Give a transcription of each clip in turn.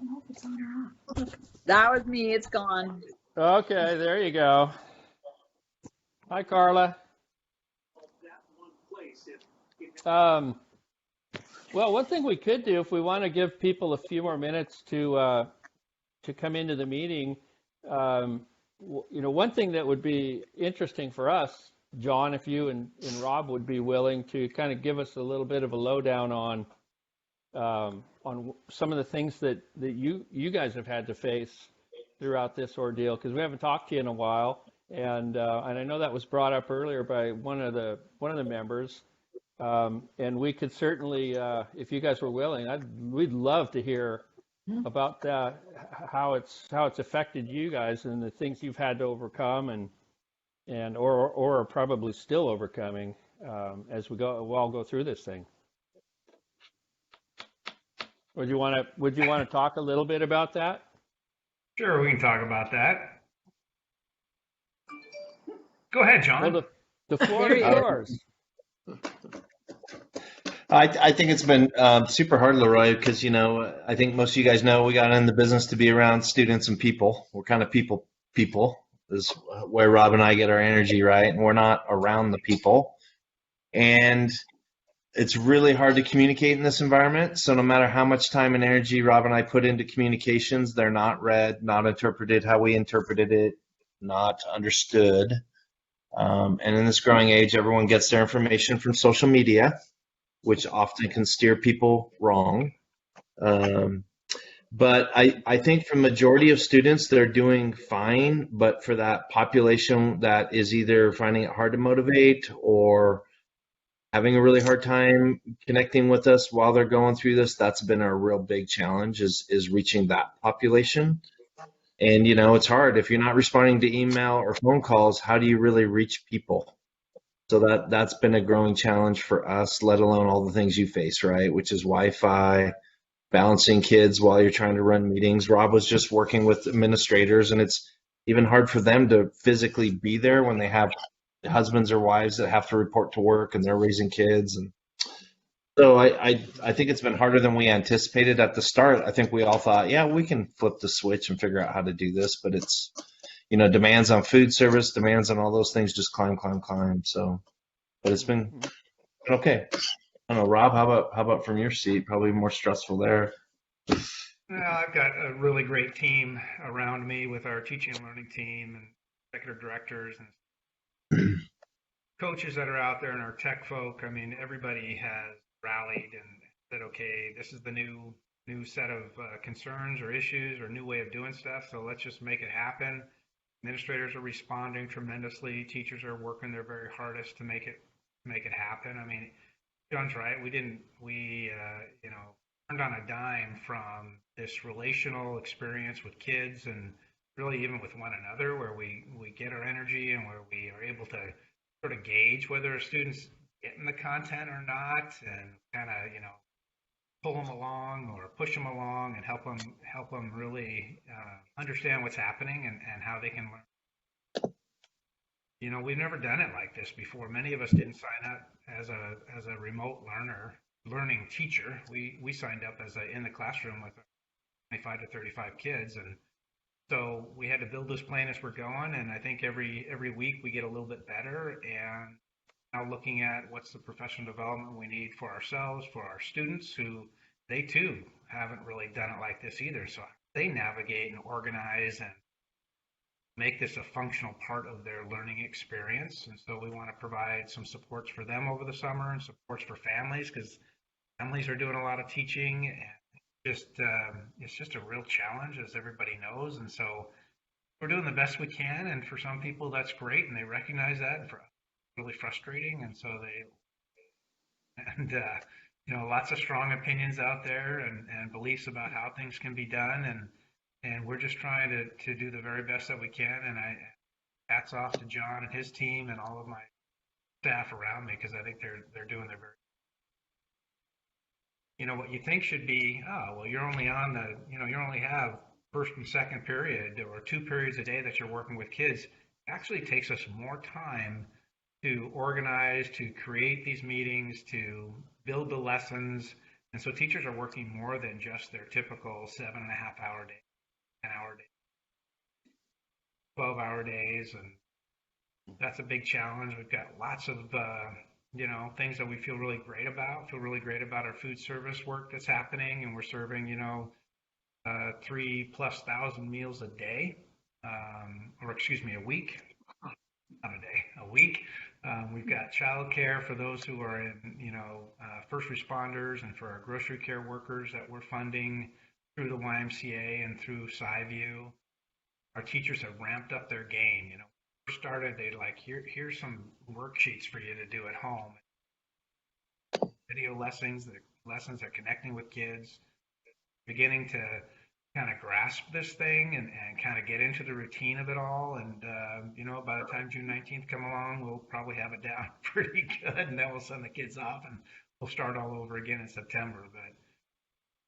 know if it's on or off. That was me. It's gone. Okay, there you go. Hi, Carla. Well, one thing we could do if we want to give people a few more minutes to come into the meeting, one thing that would be interesting for us, John, if you and Rob would be willing to kind of give us a little bit of a lowdown on some of the things that you guys have had to face throughout this ordeal, because we haven't talked to you in a while, and I know that was brought up earlier by one of the members. And we could certainly, if you guys were willing, we'd love to hear about how it's affected you guys and the things you've had to overcome or are probably still overcoming as we'll all go through this thing. Would you want to talk a little bit about that? Sure, we can talk about that. Go ahead, John. Well, the floor is yours. I think it's been super hard, Leroy, because, I think most of you guys know we got in the business to be around students and people. We're kind of people is where Rob and I get our energy, right? And we're not around the people. And it's really hard to communicate in this environment. So no matter how much time and energy Rob and I put into communications, they're not read, not interpreted how we interpreted it, not understood. And in this growing age, everyone gets their information from social media, which often can steer people wrong. But I think for the majority of students, they're doing fine. But for that population that is either finding it hard to motivate or having a really hard time connecting with us while they're going through this, that's been a real big challenge is reaching that population. And, it's hard. If you're not responding to email or phone calls, how do you really reach people? So that's been a growing challenge for us, let alone all the things you face, right? Which is Wi-Fi, balancing kids while you're trying to run meetings. Rob was just working with administrators, and it's even hard for them to physically be there when they have husbands or wives that have to report to work and they're raising kids. And so I think it's been harder than we anticipated at the start. I think we all thought, yeah, we can flip the switch and figure out how to do this, but it's, demands on food service, demands on all those things just climb. So, but it's been okay. I don't know, Rob, how about from your seat? Probably more stressful there. I've got a really great team around me with our teaching and learning team and executive directors and coaches that are out there and our tech folk. I mean, everybody has rallied and said, okay, this is the new set of concerns or issues or new way of doing stuff. So let's just make it happen. Administrators are responding tremendously. Teachers are working their very hardest to make it happen. I mean, John's right. We turned on a dime from this relational experience with kids and really even with one another, where we get our energy and where we are able to sort of gauge whether students getting the content or not, and kind of pull them along or push them along and help them really understand what's happening and how they can learn. We've never done it like this before. Many of us didn't sign up as a remote learning teacher. We signed up as in the classroom with 25 to 35 kids, and so we had to build this plan as we're going. And I think every week we get a little bit better. And now looking at what's the professional development we need for ourselves, for our students, who they too haven't really done it like this either. So they navigate and organize and make this a functional part of their learning experience. And so we want to provide some supports for them over the summer and supports for families, because families are doing a lot of teaching, and it's just a real challenge, as everybody knows. And so we're doing the best we can, and for some people that's great and they recognize that, and for us it's really frustrating. And so lots of strong opinions out there and beliefs about how things can be done, and we're just trying to do the very best that we can. And hats off to John and his team and all of my staff around me, because I think they're doing their very. What you think should be, you're only you only have first and second period or 2 periods a day that you're working with kids. It actually takes us more time to organize, to create these meetings, to build the lessons, And so teachers are working more than just their typical 7.5 hour day, 10 hour day, 12 hour days. And that's a big challenge. We've got lots of, things that we feel really great about. Feel really great about our food service work that's happening, and we're serving, 3,000+ meals a day, or excuse me, a week, not a day, a week. We've got childcare for those who are in, first responders, and for our grocery care workers that we're funding through the YMCA and through SciView. Our teachers have ramped up their game. First started, they like, here's some worksheets for you to do at home. Video lessons, are connecting with kids, beginning to kind of grasp this thing and kind of get into the routine of it all. And, by the time June 19th come along, we'll probably have it down pretty good, and then we'll send the kids off and we'll start all over again in September. But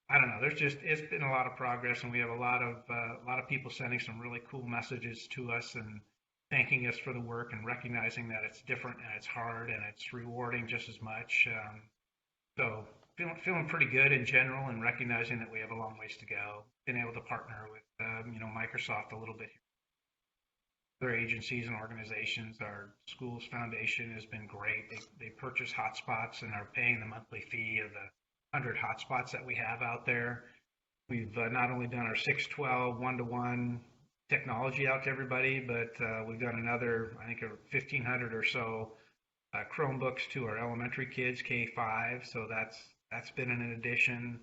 I don't know, it's been a lot of progress, and we have a lot of people sending some really cool messages to us and thanking us for the work and recognizing that it's different and it's hard and it's rewarding just as much. So feeling pretty good in general, and recognizing that we have a long ways to go. Been able to partner with, Microsoft a little bit here. Other agencies and organizations. Our school's foundation has been great. They purchase hotspots and are paying the monthly fee of the 100 hotspots that we have out there. We've not only done our 612 one-to-one technology out to everybody, but we've done another, I think, 1,500 or so Chromebooks to our elementary kids, K-5. So that's been an addition.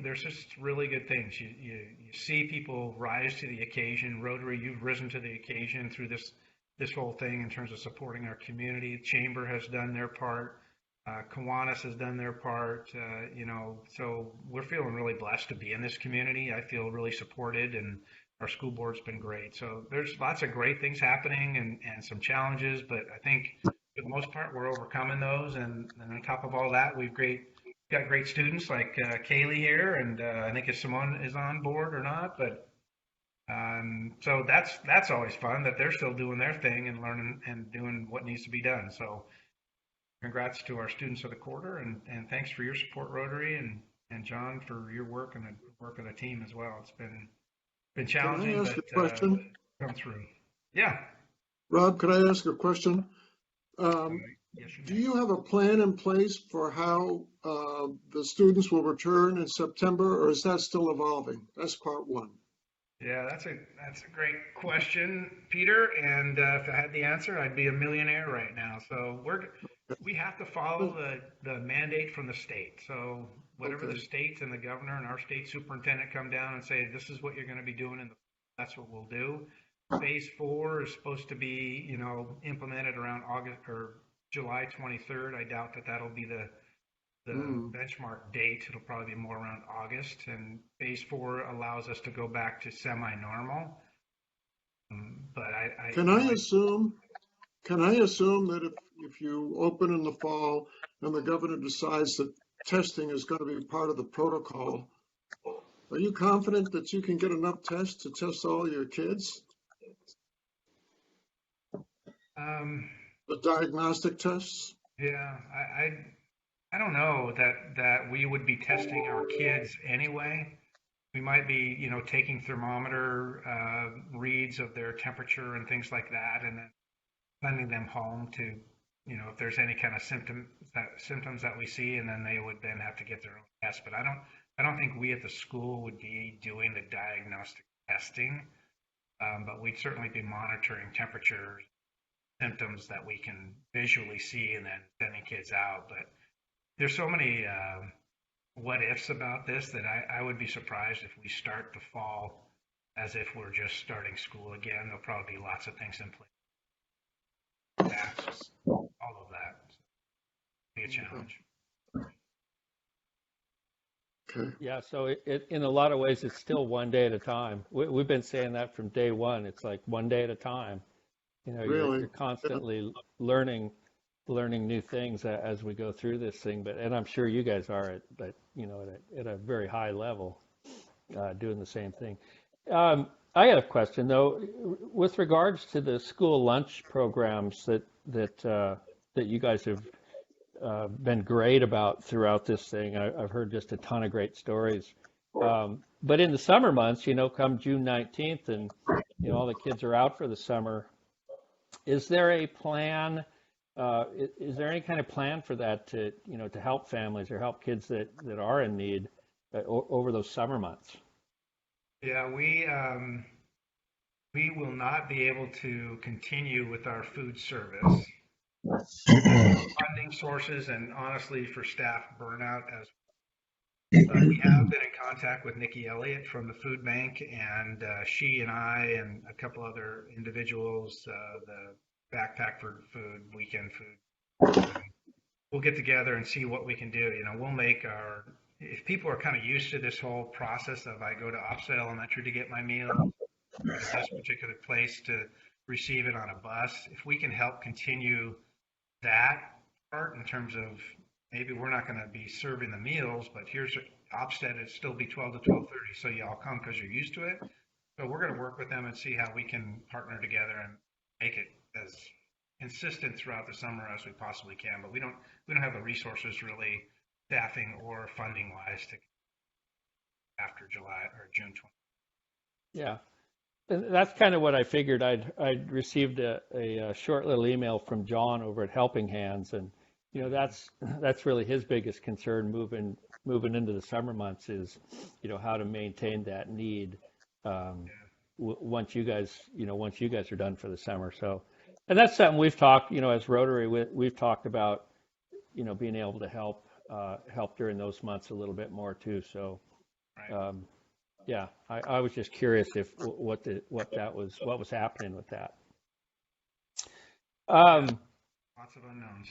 There's just really good things. You see people rise to the occasion. Rotary, you've risen to the occasion through this whole thing in terms of supporting our community. Chamber has done their part. Kiwanis has done their part. So we're feeling really blessed to be in this community. I feel really supported, and our school board's been great. So there's lots of great things happening and some challenges, but I think for the most part, we're overcoming those. And on top of all that, we've got great students like Kaylee here, and I think if Simone is on board or not, but so that's always fun that they're still doing their thing and learning and doing what needs to be done. So congrats to our students of the quarter, and thanks for your support, Rotary, and John for your work and the work of the team as well. It's been challenging, Can I ask but a question? come through. Yeah. Rob, could I ask a question? Yes, Do you have a plan in place for how the students will return in September, or is that still evolving? That's part one. Yeah, that's a great question, Peter. And if I had the answer, I'd be a millionaire right now. So we have to follow the mandate from the state. So whatever the state and the governor and our state superintendent come down and say, this is what you're going to be doing, that's what we'll do. Phase 4 is supposed to be, implemented around August or July 23rd. I doubt that that'll be the benchmark date. It'll probably be more around August. And phase 4 allows us to go back to semi-normal. But Can I assume that if you open in the fall and the governor decides that testing is going to be part of the protocol, are you confident that you can get enough tests to test all your kids? The diagnostic tests? Yeah, I don't know that we would be testing our kids anyway. We might be, taking thermometer reads of their temperature and things like that, and then sending them home to, if there's any kind of symptoms that we see, and then they would then have to get their own test. But I don't think we at the school would be doing the diagnostic testing, but we'd certainly be monitoring temperatures, symptoms that we can visually see, and then sending kids out. But there's so many what ifs about this that I would be surprised if we start the fall as if we're just starting school again. There'll probably be lots of things in place. Masks, all of that. Be a challenge. Okay. Yeah, so it in a lot of ways, it's still one day at a time. We've been saying that from day one. It's like one day at a time. Really? You're constantly learning new things as we go through this thing. And I'm sure you guys are at a very high level, doing the same thing. I got a question though, with regards to the school lunch programs that you guys have been great about throughout this thing. I've heard just a ton of great stories. But in the summer months, come June 19th and, all the kids are out for the summer, is there a plan? Is there any kind of plan for that to help families or help kids that are in need over those summer months? Yeah, we will not be able to continue with our food service. Funding sources and honestly for staff burnout as we have been in contact with Nikki Elliott from the food bank, and she and I and a couple other individuals, the backpack for food, weekend food, we'll get together and see what we can do. We'll make if people are kind of used to this whole process of I go to Oxford Elementary to get my meal, go to this particular place to receive it on a bus, if we can help continue that part in terms of maybe we're not going to be serving the meals, but here's Opstead, it'll still be 12 to 12:30, so y'all come because you're used to it. So we're going to work with them and see how we can partner together and make it as consistent throughout the summer as we possibly can. But we don't have the resources really, staffing or funding wise, to after July or June 20th. Yeah. And that's kind of what I figured. I'd received a short little email from John over at Helping Hands, and that's really his biggest concern moving into the summer months is how to maintain that need once you guys are done for the summer. So, and that's something we've talked as Rotary we've talked about being able to help during those months a little bit more too. So. Right. Yeah, I was just curious if what was happening with that. Lots of unknowns.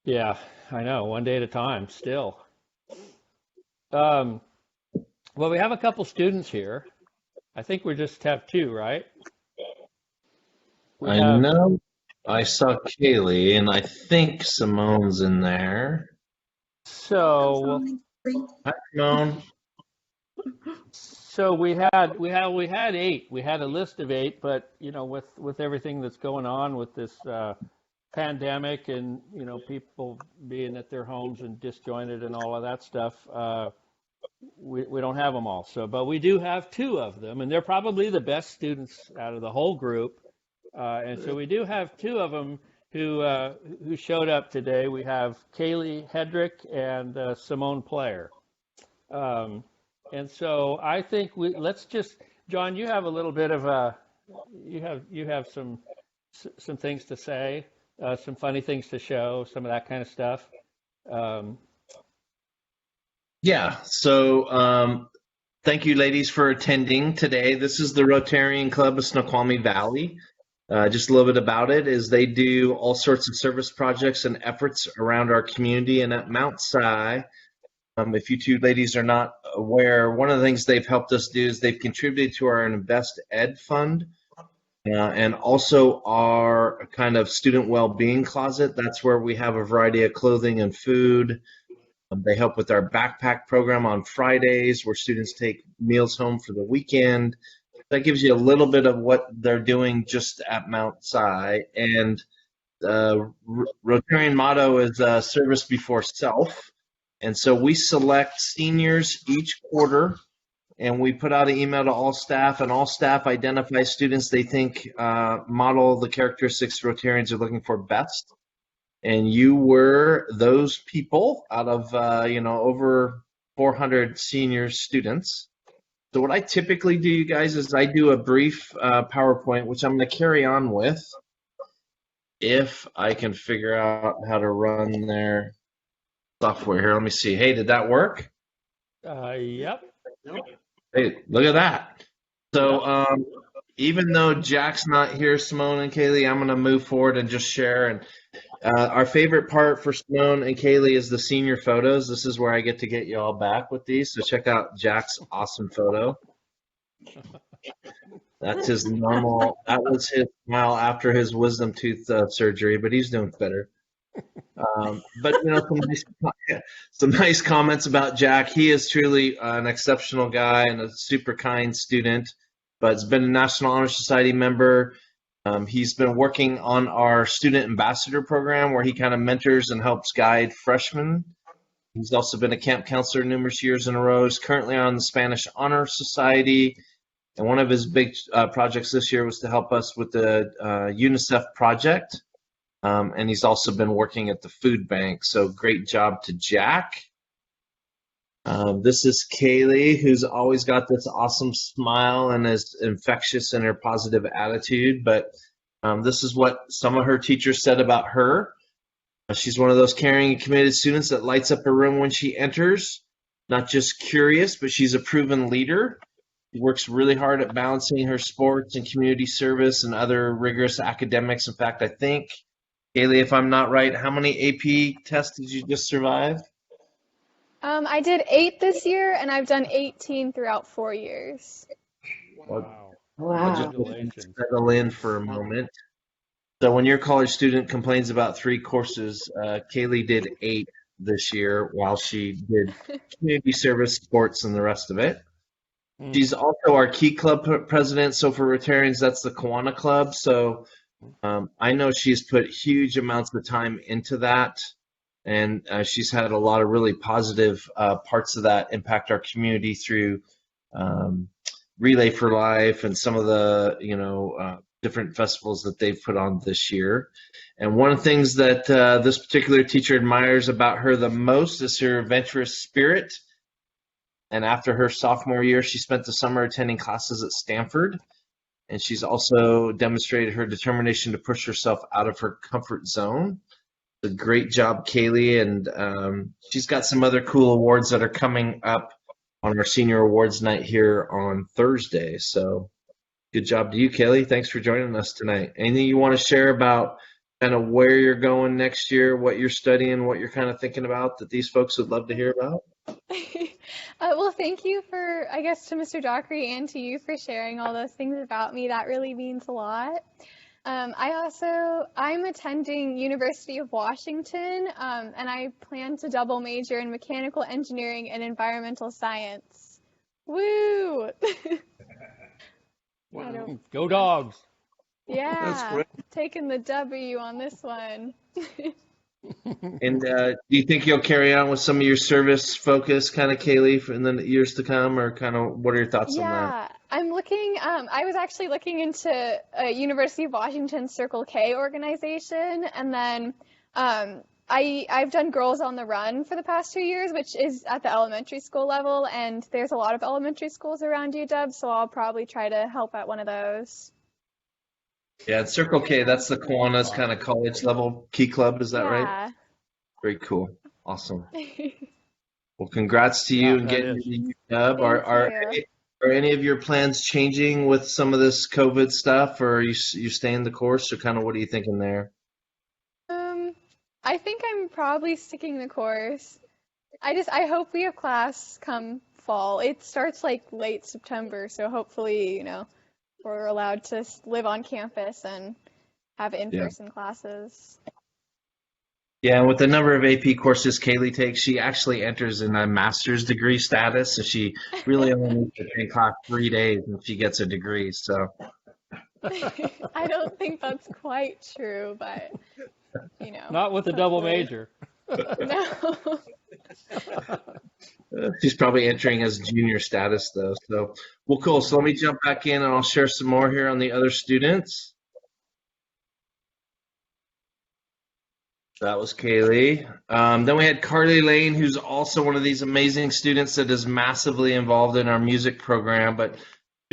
Yeah, I know. One day at a time, still. Well, we have a couple students here. I think we just have two, right? I know. I saw Kaylee, and I think Simone's in there. So, Hi, Simone. So we had 8. We had a list of 8, but with everything that's going on with this pandemic and people being at their homes and disjointed and all of that stuff, we don't have them all. So, but we do have 2 of them, and they're probably the best students out of the whole group. And so we do have 2 of them who showed up today. We have Kaylee Hedrick and Simone Player. And so I think let's just, John, you have a little bit of you have some things to say, some funny things to show, some of that kind of stuff. Yeah. So thank you, ladies, for attending today. This is the Rotarian Club of Snoqualmie Valley. Just a little bit about it is they do all sorts of service projects and efforts around our community and at Mount Si. If you 2 ladies are not aware, one of the things they've helped us do is they've contributed to our Invest Ed Fund and also our kind of student well-being closet. That's where we have a variety of clothing and food. They help with our backpack program on Fridays where students take meals home for the weekend. That gives you a little bit of what they're doing just at Mount Si. And Rotarian motto is service before self. And so we select seniors each quarter, and we put out an email to all staff, and all staff identify students they think model the characteristics Rotarians are looking for best. And you were those people out of over 400 senior students. So what I typically do, you guys, is I do a brief PowerPoint, which I'm going to carry on with if I can figure out how to run their software here. Let me see. Hey, did that work? Yep. Hey, look at that. So even though Jack's not here, Simone and Kaylee, I'm going to move forward and just share. And our favorite part for Simone and Kaylee is the senior photos. This is where I get to get you all back with these. So check out Jack's awesome photo. That's his normal. That was his smile after his wisdom tooth surgery, but he's doing better. But some nice comments about Jack. He is truly an exceptional guy and a super kind student, but has been a National Honor Society member. He's been working on our student ambassador program where he kind of mentors and helps guide freshmen. He's also been a camp counselor numerous years in a row. He's currently on the Spanish Honor Society. And one of his big projects this year was to help us with the UNICEF project. And he's also been working at the food bank. So great job to Jack. This is Kaylee, who's always got this awesome smile and is infectious in her positive attitude. But this is what some of her teachers said about her. She's one of those caring and committed students that lights up a room when she enters. Not just curious, but she's a proven leader. She works really hard at balancing her sports and community service and other rigorous academics. In fact, I think, Kaylee, if I'm not right, how many AP tests did you just survive? I did 8 this year, and I've done 18 throughout 4 years. Wow. I'll just Congratulations. settle in for a moment. So when your college student complains about 3 courses, Kaylee did 8 this year while she did community service, sports, and the rest of it. She's also our Key Club president. So for Rotarians, that's the Kiwanis Club. So I know she's put huge amounts of time into that. And she's had a lot of really positive parts of that impact our community through Relay for Life and some of the, different festivals that they've put on this year. And one of the things that this particular teacher admires about her the most is her adventurous spirit. And after her sophomore year, she spent the summer attending classes at Stanford. And she's also demonstrated her determination to push herself out of her comfort zone. A great job, Kaylee, and she's got some other cool awards that are coming up on our senior awards night here on Thursday. So good job to you, Kaylee. Thanks for joining us tonight. Anything you want to share about kind of where you're going next year, what you're studying, what you're kind of thinking about that these folks would love to hear about? Well, thank you for, I guess, to Mr. Dockery and to you for sharing all those things about me. That really means a lot. I'm attending University of Washington, and I plan to double major in mechanical engineering and environmental science. Woo! Wow. Go Dogs. Yeah, great. taking the W on this one. And do you think you'll carry on with some of your service focus, kind of, Kaylee, in the years to come, or kind of what are your thoughts on that? Yeah, I'm looking, I was actually looking into University of Washington Circle K organization, and then I've done Girls on the Run for the past 2 years, which is at the elementary school level, and there's a lot of elementary schools around UW, so I'll probably try to help at one of those. Yeah, it's Circle K. That's the Kiwanis kind of college level Key Club. Is that right? Yeah. Very cool. Awesome. Well, congrats to you Yeah, and that getting is. to UW. Thank you. Are any of your plans changing with some of this COVID stuff, or are you staying the course, or kind of what are you thinking there? I think I'm probably sticking the course. I hope we have class come fall. It starts like late September, so hopefully, we're allowed to live on campus and have in-person classes. Yeah, with the number of AP courses Kaylee takes, she actually enters in a master's degree status, so she really only needs to take class 3 days and she gets a degree. So I don't think that's quite true, but Not with the double hopefully. major. No. she's probably entering as junior status though. So, well, cool. So let me jump back in and I'll share some more here on the other students. That was Kaylee. Then we had Carly Lane, who's also one of these amazing students that is massively involved in our music program, but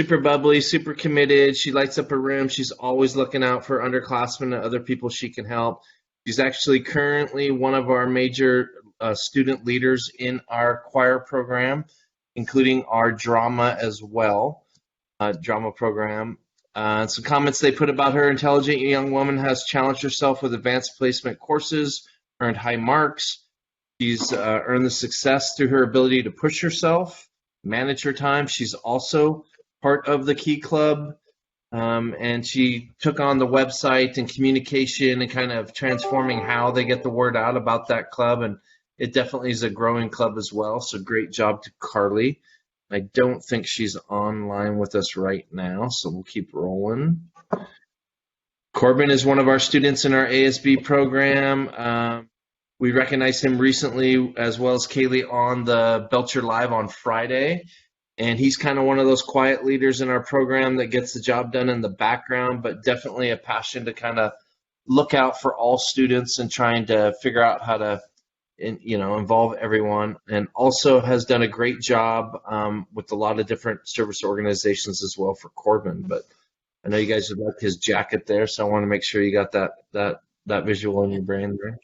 super bubbly, super committed. She lights up her room. She's always looking out for underclassmen and other people she can help. She's actually currently one of our major student leaders in our choir program, including our drama as well, drama program. Some comments they put about her: intelligent young woman, has challenged herself with advanced placement courses, earned high marks. She's earned the success through her ability to push herself, manage her time. She's also part of the Key Club, and she took on the website and communication and kind of transforming how they get the word out about that club. And it definitely is a growing club as well. So great job to Carly. I don't think she's online with us right now, so we'll keep rolling. Corbin is one of our students in our ASB program. We recognized him recently, as well as Kaylee, on the Belcher Live on Friday. And he's kind of one of those quiet leaders in our program that gets the job done in the background, but definitely a passion to kind of look out for all students and trying to figure out how to, involve everyone. And also has done a great job with a lot of different service organizations as well for Corbin. But I know you guys would like his jacket there, so I want to make sure you got that visual in your brain there.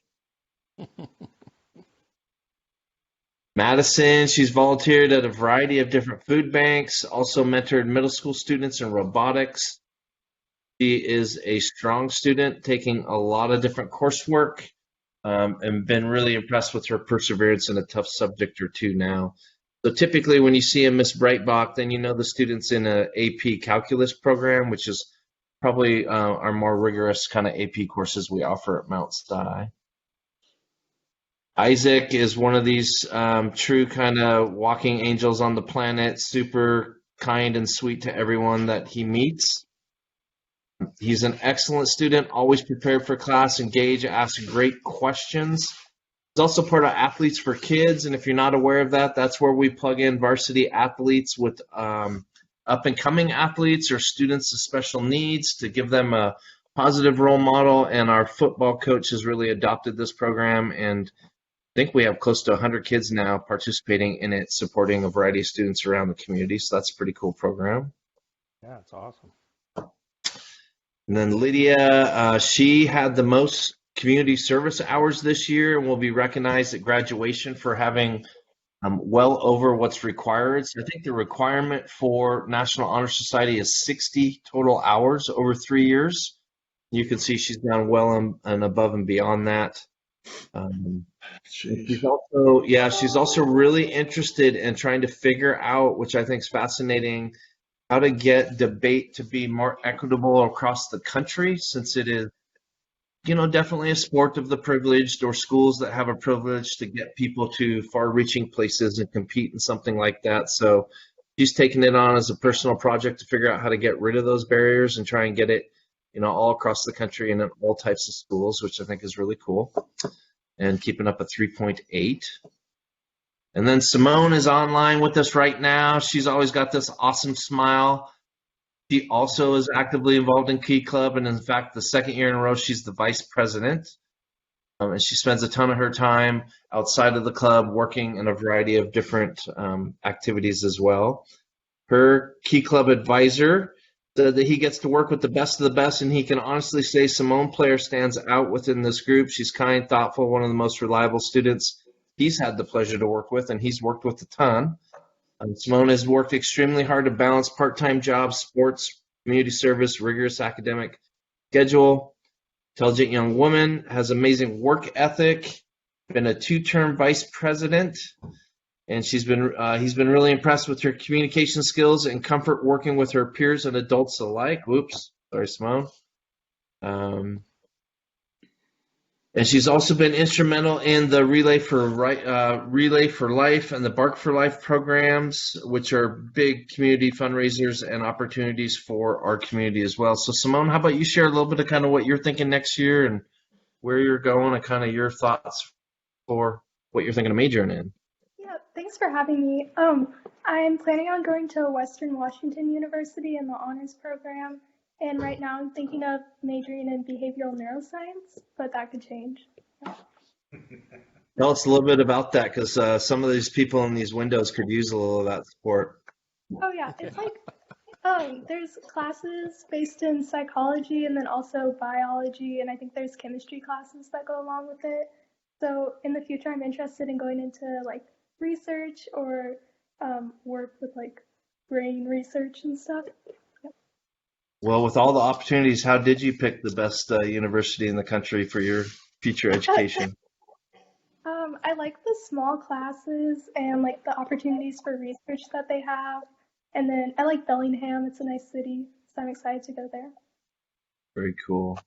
Madison, she's volunteered at a variety of different food banks, also mentored middle school students in robotics. She is a strong student, taking a lot of different coursework, and been really impressed with her perseverance in a tough subject or two now. So typically when you see a Miss Breitbach, then you know the student's in a AP calculus program, which is probably our more rigorous kind of AP courses we offer at Mount Si. Isaac is one of these true kind of walking angels on the planet, super kind and sweet to everyone that he meets. He's an excellent student, always prepared for class, engaged, asks great questions. He's also part of Athletes for Kids, and if you're not aware of that, that's where we plug in varsity athletes with up-and-coming athletes or students with special needs to give them a positive role model, and our football coach has really adopted this program, and I think we have close to 100 kids now participating in it, supporting a variety of students around the community, so that's a pretty cool program. Yeah, it's awesome. And then Lydia, she had the most community service hours this year and will be recognized at graduation for having well over what's required. So I think the requirement for National Honor Society is 60 total hours over 3 years. You can see she's gone well and above and beyond that. She's also really interested in trying to figure out, which I think is fascinating, how to get debate to be more equitable across the country, since it is, definitely a sport of the privileged, or schools that have a privilege to get people to far-reaching places and compete in something like that. So she's taken it on as a personal project to figure out how to get rid of those barriers and try and get it, all across the country and in all types of schools, which I think is really cool. And keeping up a 3.8. And then Simone is online with us right now. She's always got this awesome smile. She also is actively involved in Key Club, and in fact, the second year in a row, she's the vice president. And she spends a ton of her time outside of the club working in a variety of different activities as well. Her Key Club advisor said that he gets to work with the best of the best, and he can honestly say Simone Player stands out within this group. She's kind, thoughtful, one of the most reliable students he's had the pleasure to work with, and he's worked with a ton. Simone has worked extremely hard to balance part-time jobs, sports, community service, rigorous academic schedule. Intelligent young woman, has amazing work ethic, been a 2-term vice president, and he's been really impressed with her communication skills and comfort working with her peers and adults alike. Whoops, sorry, Simone. And she's also been instrumental in the Relay for Life and the Bark for Life programs, which are big community fundraisers and opportunities for our community as well. So Simone, how about you share a little bit of kind of what you're thinking next year and where you're going and kind of your thoughts for what you're thinking of majoring in? Yeah, thanks for having me. I'm planning on going to Western Washington University in the honors program. And right now I'm thinking of majoring in behavioral neuroscience, but that could change. Tell us a little bit about that, because some of these people in these windows could use a little of that support. Oh yeah, it's like there's classes based in psychology and then also biology, and I think there's chemistry classes that go along with it. So in the future, I'm interested in going into like research or work with like brain research and stuff. Well, with all the opportunities, how did you pick the best university in the country for your future education? I like the small classes and like the opportunities for research that they have. And then I like Bellingham. It's a nice city, so I'm excited to go there. Very cool.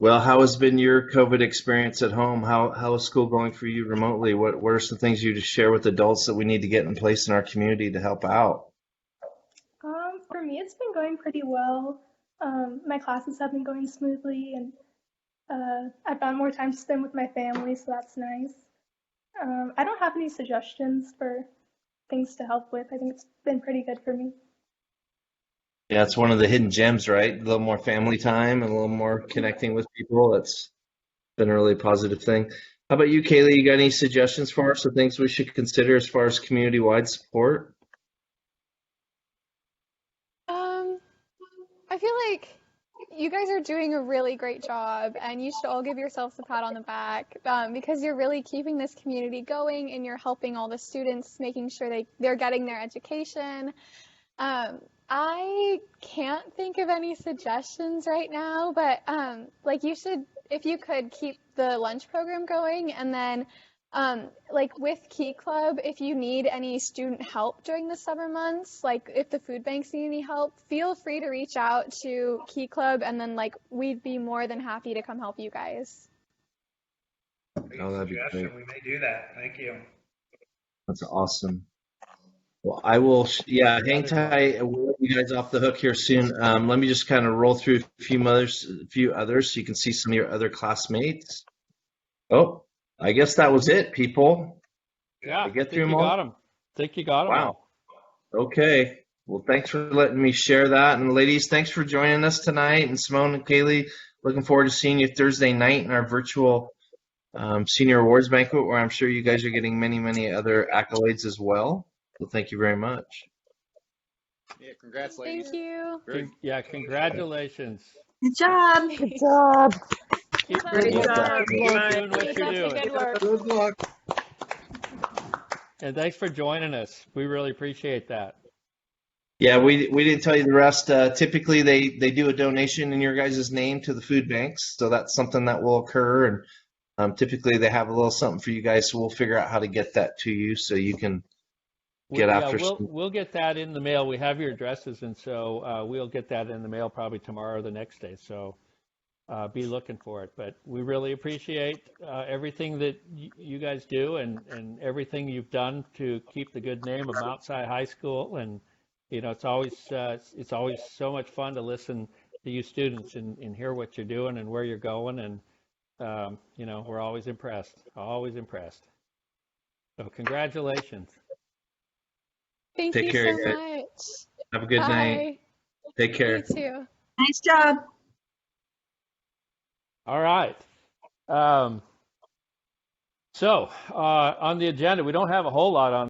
Well, how has been your COVID experience at home? How is school going for you remotely? What are some things you just share with adults that we need to get in place in our community to help out? For me, it's been going pretty well. My classes have been going smoothly, and I found more time to spend with my family, so that's nice. I don't have any suggestions for things to help with. I think it's been pretty good for me. Yeah, it's one of the hidden gems, right? A little more family time and a little more connecting with people. That's been a really positive thing. How about you, Kaylee? You got any suggestions for us or things we should consider as far as community-wide support? Um, I feel like you guys are doing a really great job, and you should all give yourselves a pat on the back because you're really keeping this community going, and you're helping all the students, making sure they're getting their education. I can't think of any suggestions right now, but like you should, if you could keep the lunch program going, and then like with Key Club, if you need any student help during the summer months, like if the food banks need any help, feel free to reach out to Key Club, and then like we'd be more than happy to come help you guys. Oh, that'd be Suggestion. great. We may do that. Thank you. That's awesome. Well, I will, yeah, hang tight. We'll let you guys off the hook here soon. Let me just kind of roll through a few others so you can see some of your other classmates. Oh, I guess that was it, people. Yeah, Did I get I through think them you all? got them. Think you got them Wow. all. Okay. Well, thanks for letting me share that. And ladies, thanks for joining us tonight. And Simone and Kaylee, looking forward to seeing you Thursday night in our virtual senior awards banquet, where I'm sure you guys are getting many, many other accolades as well. So thank you very much. Yeah, congrats, ladies. Thank you. Very Yeah, congratulations. Good job. Good job. Keep Great Love job. that. doing what Keep you're up the doing. good work. Good luck. And thanks for joining us. We really appreciate that. Yeah, we didn't tell you the rest. Typically, they do a donation in your guys' name to the food banks, so that's something that will occur. And typically, they have a little something for you guys, so we'll figure out how to get that to you so you can get Yeah, after. we'll get that in the mail. We have your addresses, and so we'll get that in the mail probably tomorrow or the next day. So be looking for it. But we really appreciate everything that you guys do and everything you've done to keep the good name of Mount Si High School. And you know, it's always so much fun to listen to you students and hear what you're doing and where you're going. And you know, we're always impressed. Always impressed. So congratulations. Thank Take you care, so guys. much. Have a good night. Bye. Take care. You too. Nice job. All right. So on the agenda, we don't have a whole lot on